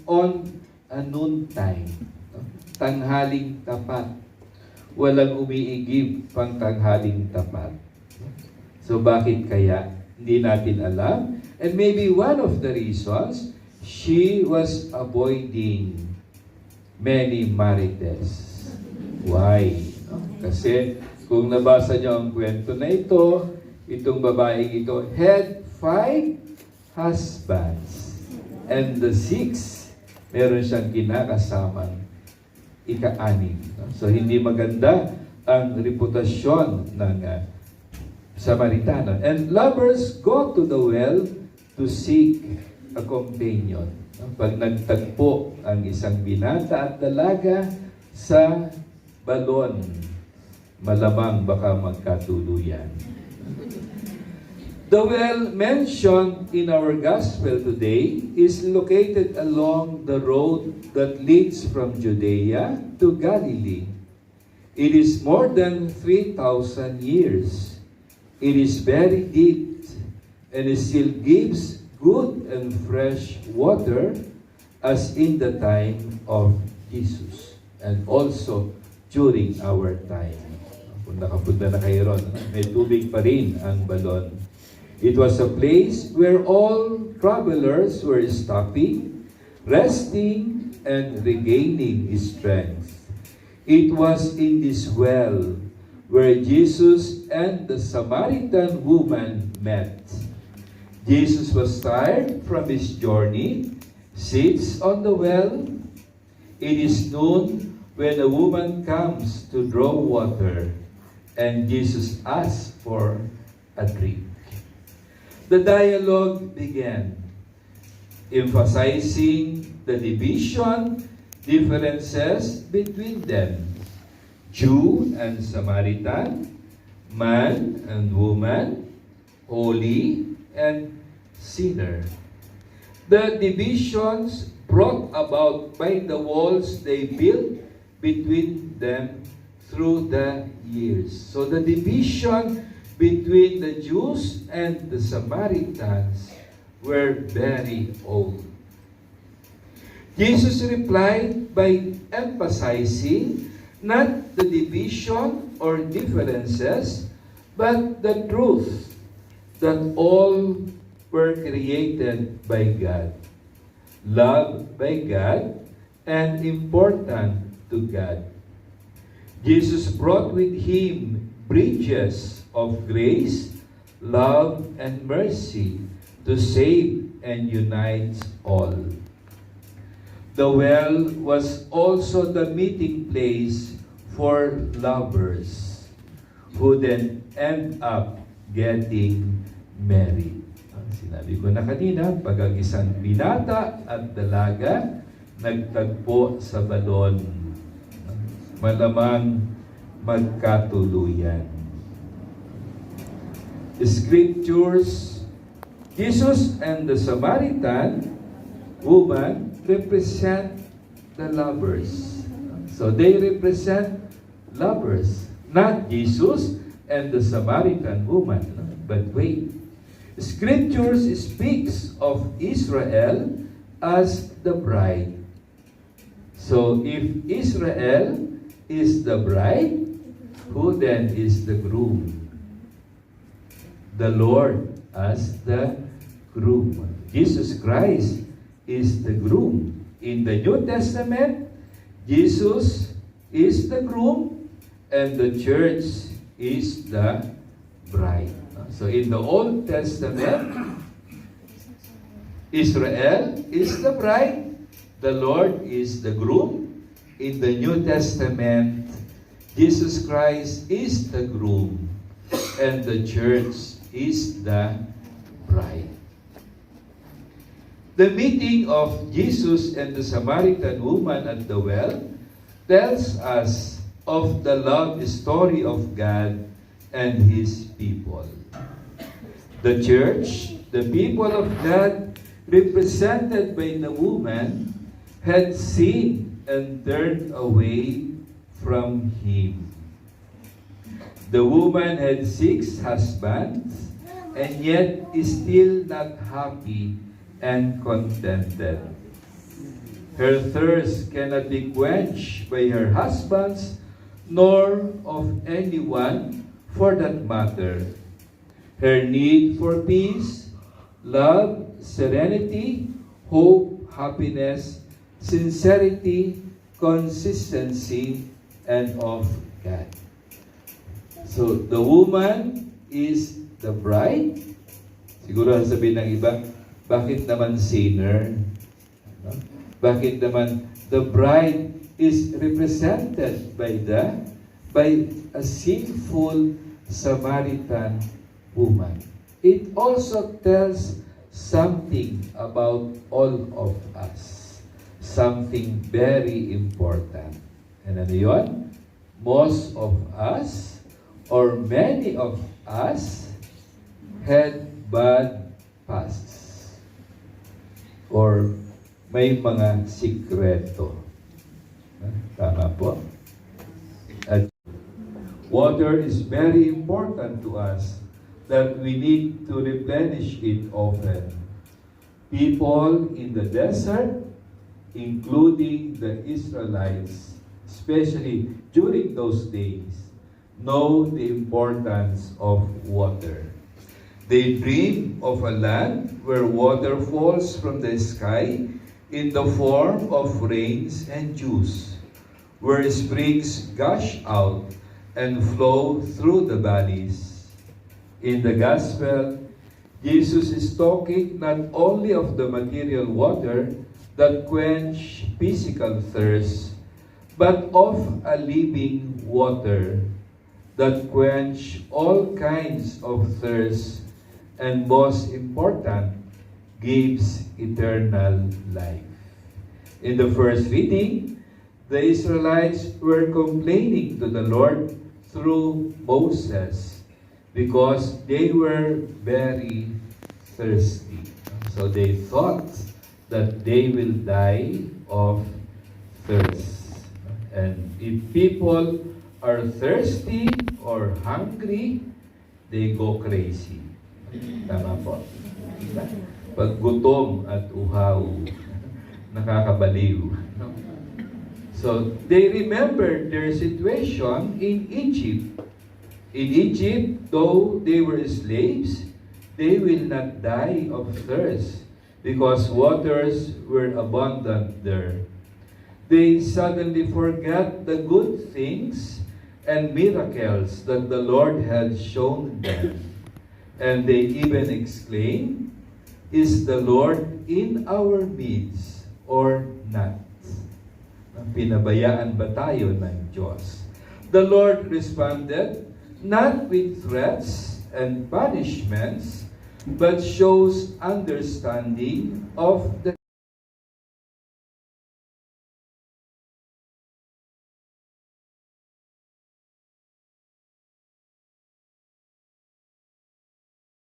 on a noontime, no? Tanghaling tapat. Walang umiigib pang tanghaling tapat. So bakit kaya? Hindi natin alam. And maybe one of the reasons, she was avoiding many marites. Why? No? Kasi kung nabasa niyo ang kwento na ito, itong babaeng ito had 5 husbands. And the 6, meron siyang kinakasamang ika-anim. No? So hindi maganda ang reputasyon ng Samaritano. And lovers go to the well to seek a companion. No? Pag nagtagpo ang isang binata at dalaga sa balon, malamang baka magkatuluyan. The well mentioned in our gospel today is located along the road that leads from Judea to Galilee. It is more than 3,000 years. It is very deep and it still gives good and fresh water as in the time of Jesus and also during our time. Kung nakapunta na kayo ron, may tubig pa rin ang balon. It was a place where all travelers were stopping, resting, and regaining strength. It was in this well where Jesus and the Samaritan woman met. Jesus was tired from his journey, sits on the well. It is noon when a woman comes to draw water, and Jesus asks for a drink. The dialogue began, emphasizing the differences between them, Jew and Samaritan, man and woman, holy and sinner. The divisions brought about by the walls they built between them through the years. So the division between the Jews and the Samaritans were very old. Jesus replied by emphasizing not the division or differences, but the truth that all were created by God, loved by God, and important to God. Jesus brought with him bridges of grace, love, and mercy to save and unite all. The well was also the meeting place for lovers who then end up getting married. Sinabi ko na kanina, pag ang isang binata at dalaga nagtagpo sa balon, malamang magkatuluyan. Scriptures, Jesus and the Samaritan woman represent the lovers. So they represent lovers, not Jesus and the Samaritan woman. But wait, Scriptures speaks of Israel as the bride. So if Israel is the bride, who then is the groom? The Lord as the groom. Jesus Christ is the groom. In the New Testament, Jesus is the groom and the church is the bride. So in the Old Testament, Israel is the bride, the Lord is the groom. In the New Testament, Jesus Christ is the groom and the church is the bride. The meeting of Jesus and the Samaritan woman at the well tells us of the love story of God and His people. The church, the people of God, represented by the woman, had sinned and turned away from Him. The woman had 6 husbands and yet is still not happy and contented. Her thirst cannot be quenched by her husbands, nor of anyone for that matter. Her need for peace, love, serenity, hope, happiness, sincerity, consistency, and of God. So, the woman is the bride. Siguro sabihin ng iba, bakit naman sinner? No? Bakit naman the bride is represented by a sinful Samaritan woman? It also tells something about all of us. Something very important. And ano yun? Most of us, or many of us, had bad pasts. Or may mga sikreto. Tama po? At water is very important to us that we need to replenish it often. People in the desert, including the Israelites, especially during those days, know the importance of water. They dream of a land where water falls from the sky in the form of rains and dews, where springs gush out and flow through the valleys. In the Gospel, Jesus is talking not only of the material water that quench physical thirst, but of a living water that quench all kinds of thirst, and most important, gives eternal life. In the first reading, the Israelites were complaining to the Lord through Moses because they were very thirsty. So they thought that they will die of thirst. And if people are thirsty or hungry, they go crazy. Tama po. Pag gutom at uhaw, nakakabaliw. No? So, they remembered their situation in Egypt. In Egypt, though they were slaves, they will not die of thirst because waters were abundant there. They suddenly forgot the good things and miracles that the Lord had shown them. And they even exclaimed, "Is the Lord in our midst or not?" Pinabayaan ba tayo ng Diyos? The Lord responded, not with threats and punishments, but shows understanding of the